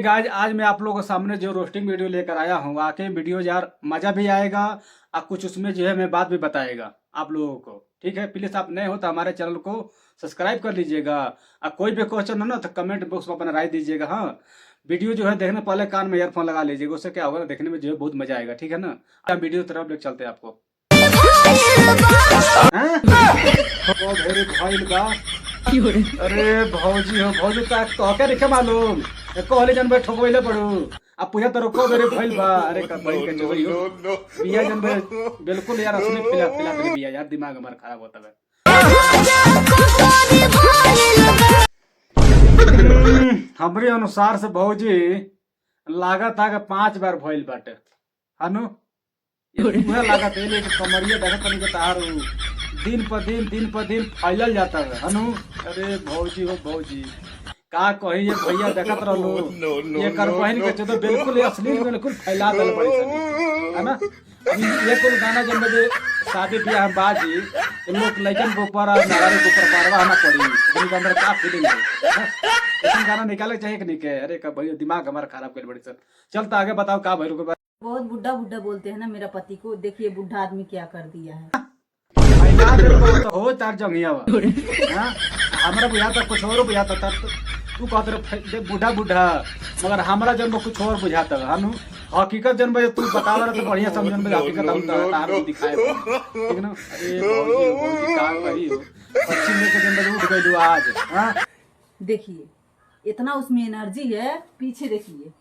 Hey guys, आज मैं आप लोगों के सामने जो रोस्टिंग वीडियो लेकर आया हूँ, वाकई वीडियो यार मजा भी आएगा और कुछ उसमें जो है मैं बात भी बताएगा आप लोगों को। ठीक है, प्लीज आप नए हो तो हमारे चैनल को सब्सक्राइब कर लीजिएगा और कोई भी क्वेश्चन हो ना तो कमेंट बॉक्स में अपना राय दीजिएगा। हाँ, वीडियो जो है देखने पहले कान में ईयरफोन लगा लीजिएगा, उससे क्या होगा ना, देखने में जो है बहुत मजा आएगा। ठीक है ना, वीडियो तरफ लेकर चलते हैं आपको। अरे भौजी हो, भौजी तो क्या देखे मालूम कहले जन भाई ठोकवैले पड़ू अब पूछा तो को बेरे भइल बा। अरे का बड़ी के चोरी हो बिया जन भाई, बिल्कुल यार असली पिला पिला तेरे बिया यार, दिमाग हमारा खराब होता है। हमरे अनुसार से भौजी लागत आगे 5 बार भइल बाटे हनु। ये लागत है लेकिन कमरिया देखत तनी के तार दिन पर दिन फैलल जाता है हनु। अरे भौजी हो भौजी, का कही ये भैया देखत रहलो ये कर बहन के तो बिल्कुल असली बिल्कुल फैला दल पड़ी है ना। अभी ये कुल गाना जब मुझे शादी ब्याह हम बाजी इन लोग लड़कन के ऊपर नारारी के ऊपर पारवा ना पड़ी, इनके अंदर का फीलिंग है ऐसा गाना निकाले चाहिए कि नहीं के। अरे का भैया दिमाग हमारा खराब कर बड़ी सर। चलता आगे बताओ का भैरू के बारे। बहुत बुढ़ा बुढ़ा बोलते हैं ना मेरा पति को, देखिए बुढ़ा आदमी क्या कर दिया है। हो तार जंगिया हमारा बुझा था कुछ और बुझाता था, तू कहते बूढ़ा बूढ़ा मगर हमारा जन्म कुछ और बुझाता हनु। हकीकत जन्म तू बतावा तो बढ़िया समझन में हकीकत हम तार दिखाए ठीक ना। अरे भौजी का कही हो पश्चिम में के जन्म उठ गइलू आज। हां देखिए इतना उसमें एनर्जी है, पीछे देखिए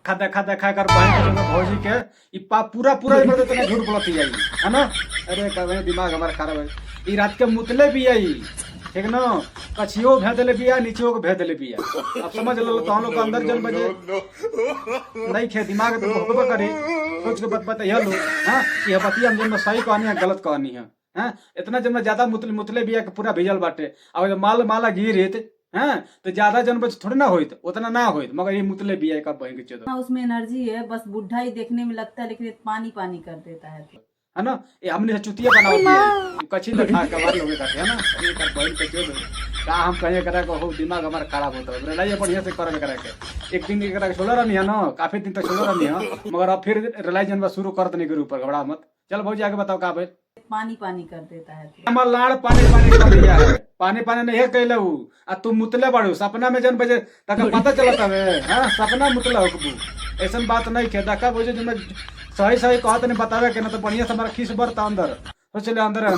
देखा कर बहन के भौजी के पूरा इतना झूठ बोलती है है ना। अरे कहे दिमाग हमारा खराब है। ई रात के मुतले भी आई ठीक ना, कछियो भे देले बिया नीचियो को भे देले बिया। अब समझ लो तो हम लोग अंदर जन बजे नहीं खे दिमाग तो भोगबे करी सोच के बताइए लो। हां ये बतिया हम जन में सही कहानी है गलत कहानी है। हां इतना जन में ज्यादा मुतले बिया के पूरा भिजल बाटे और माल माला गिरित हैं तो ज्यादा जन बच थोड़ी ना होइत उतना ना होइत मगर ये मुतले बिया का बहन के चोद उसमें एनर्जी है, बस बुढ़ा ही देखने में लगता है लेकिन पानी पानी कर देता है ना। ये हमने चुतिया बनाओ दिया कछी लखा कवारी होगे काटे है ना। ये कर बहन के चोद का हम कहे करा को हो दिमाग हमारा खराब होता है। रिलाई बढ़िया से करबे करा के एक दिन करा के छोड़ रहनी है ना, काफी दिन तक छोड़ रहनी है मगर अब फिर रिलाई जनवा शुरू करत नहीं के ऊपर घबरा मत। चल भौजी आगे बताओ का भाई। पानी पानी कर देता है हमार लाड़ पानी कर दिया है, पानी नहीं कहले आ तू मुतले बाड़ू सपना में जन बजे तक पता चलता है। हाँ सपना मुतला हो ऐसा बात नहीं खे देखा बोझे जो सही कहत नहीं बतावे के ना तो बढ़िया से हमारा खीस बरता अंदर तो चले अंदर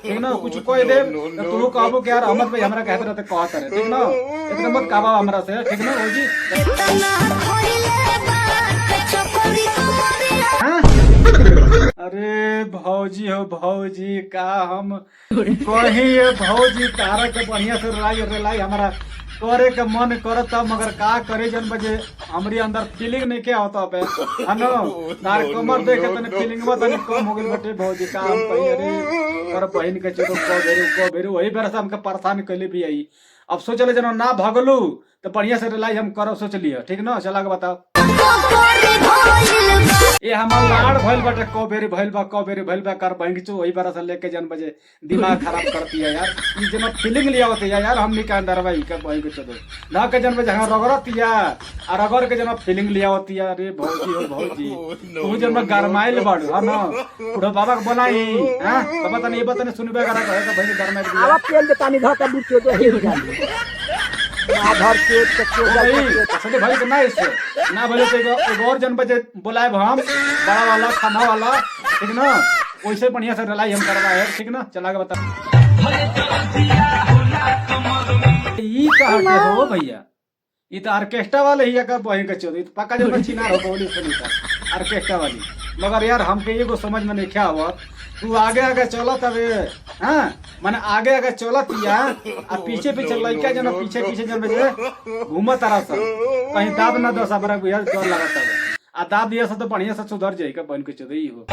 ठीक ना। कुछ कोई दे तो तू कहबो कि यार अहमद भाई हमरा कहते रहते कहत रहे ठीक ना, इतना मत कहबा हमरा से ठीक ना भौजी। अरे भौजी हो भौजी का हम कही भौजी तारा के बढ़िया से रेलाई हमारा करे के मन करता मगर का करे जन बजे हमारी अंदर फीलिंग नहीं क्या होता पे है ना। तार कमर देखे तने फीलिंग में तने कम हो गई बटे भौजी का हम कही। अरे कर बहन के चलो को बेरू वही बेर से हमके परेशान कैले भी आई। अब सोचले जन ना भगलू तो बढ़िया से रिलाई हम करब सोच लिया ठीक ना। चला के बताओ ये हमार लाड़ भइल बाटे कबेरी भइल बा कर बहन चो वही बार से लेके जन बजे दिमाग खराब करती है यार। ये जन फीलिंग लिया होती है यार हमनी के अंदर भाई के बहन के चलो ना के जन बजे रगड़ती है और रगड़ के जन फीलिंग लिया होती है। अरे भौजी हो भौजी तू जन गरमाइल बाड़ू है ना बूढ़ा बाबा के बनाई हां बाबा तने ये बतने सुनबे करा कहे बहन गरमाइल दिया आवा तेल दे पानी धर के दूध के दे हो जाए आधार के भाई ना इससे ना भले तो एक और जन बजे बुलाए हम बड़ा वाला खाना वाला ठीक ना, वैसे बढ़िया से रलाई हम करवा है ठीक ना। चला के बता ई कहते हो भैया ये तो ऑर्केस्ट्रा वाले ही का बहन के चोरी तो पक्का जब बच्ची ना हो बोली सुनी ऑर्केस्ट्रा वाली मगर यार हमके ये को समझ में नहीं क्या हुआ। तू आगे चला तबे हाँ माने आगे चलत या और पीछे लड़का जन पीछे जन बजे घूमत रहा सब कहीं दाब ना दो सब बुझा डर लगता है आ दाब दिया सब तो बढ़िया से सुधर जाएगा बहन के चोरी हो।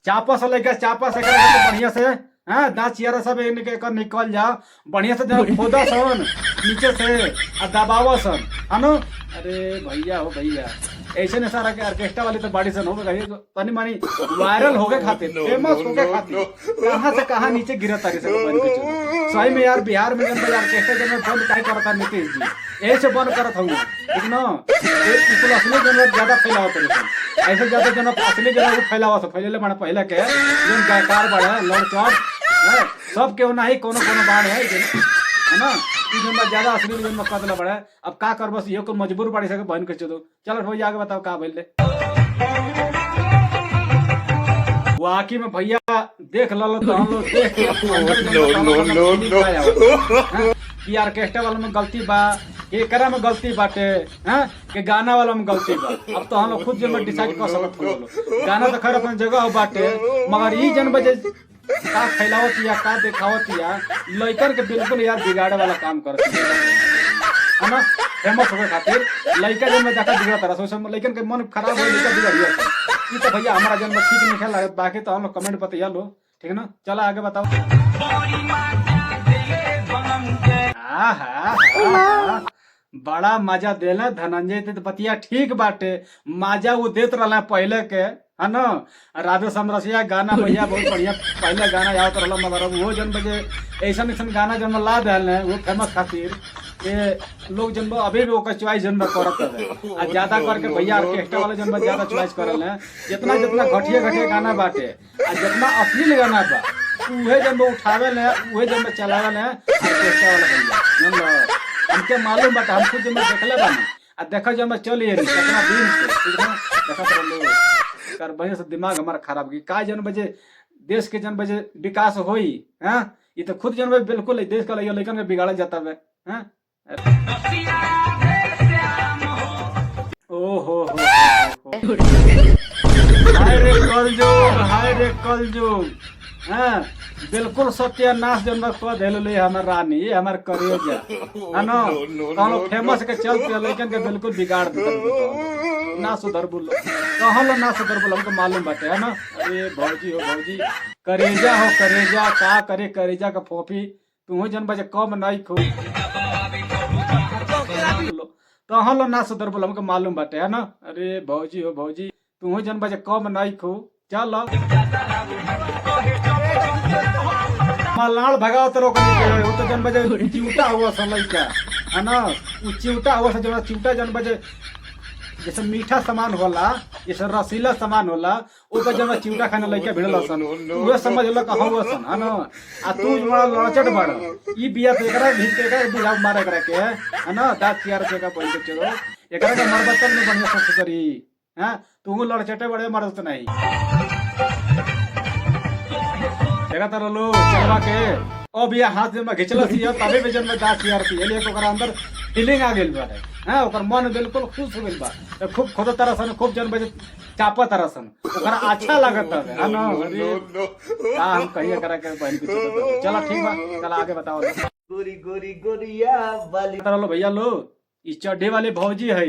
चापा से लड़का चापा से बढ़िया से हाँ दाँत चियारा सब निकल जाओ बढ़िया से जब खोदा सन नीचे से दबावा सन है ना। अरे भैया हो भैया ऐसे ने सारा के ऑर्केस्ट्रा वाली तो बाड़ी से हो गई तनी मानी वायरल हो गए खातिर फेमस हो गए खातिर कहां से कहां नीचे गिरा तारी से बन के चलो सही में यार बिहार में जब ऑर्केस्ट्रा जब बंद काहे करता नीतीश जी ऐसे बंद करत हूं ठीक ना इसको असली जन ज्यादा फैलावत है ऐसे ज्यादा जन असली जन को फैलावत फैले बना पहले के जन गायकार बड़ा लड़ चढ़ सब के नहीं कोनो कोनो बाढ़ है ना जन ज्यादा असली जन में कदला बड़ा अब का कर बस ये को मजबूर पड़ी सके बहन के चलो चलो भैया आगे बताओ का भइले वाकई में भैया देख लो तो हम लोग देख कि ऑर्केस्ट्रा वाला में गलती बा एकरा में गलती बाटे हैं कि गाना वाला में गलती बा अब तो हम लोग खुद जन डिसाइड कर सकत हो गाना तो खैर अपन जगह बाटे मगर ई जन बजे का फैलावत या का दिखावत या लइकन के बिल्कुल यार बिगाड़े वाला काम करती है ना फेमस होके खातिर लइका जन में देखा बिगड़ा तरह सोच लइकन के मन खराब हो लइका बिगड़िया ई तो भैया हमारा जन में ठीक नहीं लागत बाकी तो हम लोग कमेंट बतिया लो ठीक है ना चला आगे बताओ बड़ा मजा देला धनंजय ते बतिया ठीक बाटे मजा वो देत रहला पहले के है ना राधे समरसिया गाना भैया बहुत बढ़िया पहले गाना आवत रहला मगर वो जन बजे ऐसा ऐसा गाना जन ला देल वो फेमस खातिर ये लोग जन अभी भी ओकर चॉइस जन करत है आ ज्यादा करके भैया ऑर्केस्ट्रा वाले जन ज्यादा चॉइस करल है जितना जितना घटिया घटिया गाना बाटे आ जितना अश्लील गाना बा उहे जन उठावे ले उहे जन चलावे ले ऑर्केस्ट्रा वाला भैया जन हमके मालूम बाटे हम खुद जन देखले बानी आ देखा जन चलिए कितना दिन से ठीक है देखा तो लोग कर भैया से दिमाग हमारा खराब की का जन बजे देश के जन बजे विकास होई हैं ये तो खुद जन बिल्कुल देश का लेकिन में बिगाड़ा जाता है हैं ओहो हाय रे कलजुग हाँ बिल्कुल सत्यानाश जन कह दिले हमार रानी हमार करेजा है ना कहलो फेमस के चलते लेकिन के बिल्कुल बिगाड़ दे ना सुधर बोलो कहलो ना सुधर बोलो हमको मालूम बाटे है ना अरे भौजी हो भौजी करेजा हो करेजा का करे करेजा का फोफी तू जन बजे कम नहीं खो कहलो ना सुधर बोलो हमको मालूम बाटे है ना अरे भौजी हो भौजी तू जन बजे कम नहीं खो चलो लाड़ भगाओ तो वो तो जन बजे चिवटा हुआ समय का है ना वो चिवटा हुआ जो चिवटा जन बजे जैसे मीठा सामान होला जैसे रसीला सामान होला वो तो जब चिवटा खाने लइका भिड़ल सन वो समझ लो का हुआ सन है ना आ तू बड़ा लड़चट बड़ ई बिया तो एकरा भी एकरा बुझा मारे करा के है ना दांत चियार के का बोल के चलो एकरा का मरबतन में बढ़िया सब करी हां तू लड़चटे बड़े मरत नहीं देखा तारा लो चलवा के ओ बिया हाथ में घिचला सी तबे में जन में दांत यार थी एले ओकरा अंदर फीलिंग आ गेल बाटे हां ओकर मन बिल्कुल खुश हो गेल बा तो खूब खोद तरह सन खूब जन बजे चापा तरह सन ओकरा अच्छा लागत है ना अरे का हम कहिए करा के बहन के चला ठीक बा चला आगे बताओ गोरी गोरी गोरिया वाली तारा लो भैया लो ई चड्ढे वाली भौजी है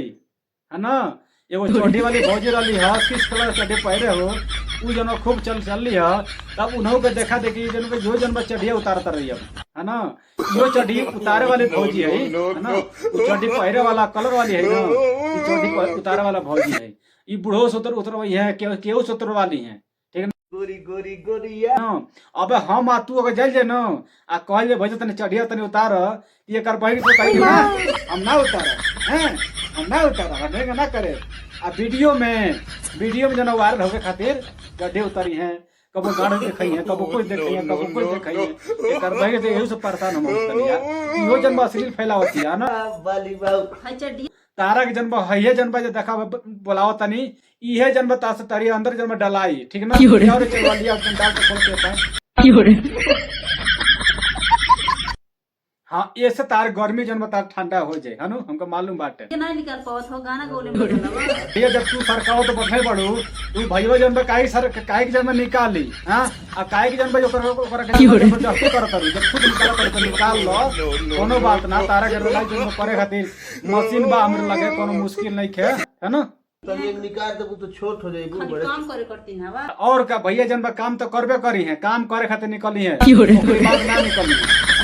ना एगो चड्ढी वाली भौजी रही है किस कलर चड्ढी पहरे हो उ जन खूब चल है तब उन्हों के देखा देखी जन पे जो जन चढ़िया उतारता रही है ना यो चढ़ी उतारे वाली भौजी है ना वो चढ़ी पहरे वाला कलर वाली है ना ये चढ़ी उतारे वाला भौजी है ये बूढ़ो सोतर उतर वही है केहू सोतर वाली है ठीक है गोरी गोरी गोरिया अब हम आ तू अगर जल जे न आ कह जे भैया तने चढ़िया तने उतार ये कर बहिन को कही ना हम ना उतार हैं हम ना उतार हम ना करे आ वीडियो में जन वायरल होके खातिर गड्ढे उतारी हैं कबो गाड़ी देखई है कबो कुछ देखई है कबो कुछ देखई है एकर वजह से यही सब परेशान हम होत यार इहो जन्म अश्लील फैलावत है ना वाली बाऊ तारा के जन्म हइये जन्म जे देखा बोलावत तनी इहे जन्म तास तरी अंदर जन्म डलाई ठीक ना और चलवा लिया अपन डाल के खोल के हाँ ऐसे तार गर्मी जन्म तार ठंडा हो जाए है ना हमको मालूम बाटे नहीं निकाल पावत हो गाना गोले में ये जब तू सरकाओ तो बैठे पड़ू तू भईवा जन्म काहे काहे के जन्म निकाली हां आ काहे के जन्म ओकर जबरदस्ती करत रही जब खुद निकाल लो कोनो बात ना तारा के रोलाई जन्म करे खातिर मशीन बा हमरे लगे कोनो मुश्किल नहीं है ना तो ये निकाल दबू तो छोट हो जाएगी बड़े काम करे करती ना बा और का भैया जन्म काम तो करबे करी है काम करे खातिर निकली है कोई बात ना निकली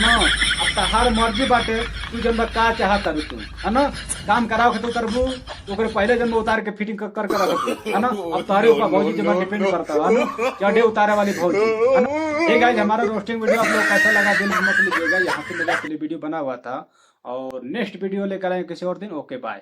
ना अब तहार मर्जी बाटे, तू जब का चाहत तारू तू, है ना? काम कराओ के तो करबू, ओकरे पहले जब उतार के फिटिंग कर कर रखबू, है ना? अब तारे ऊपर भौजी जब डिपेंड करता है ना, चढ़े उतारे वाली भौजी, है ना? ये गाइस हमारा रोस्टिंग वीडियो आप लोग कैसा लगा दिल में मत लीजिएगा, यहाँ पे मेरा वीडियो बना हुआ था और नेक्स्ट वीडियो लेकर आए किसी और दिन। ओके बाय।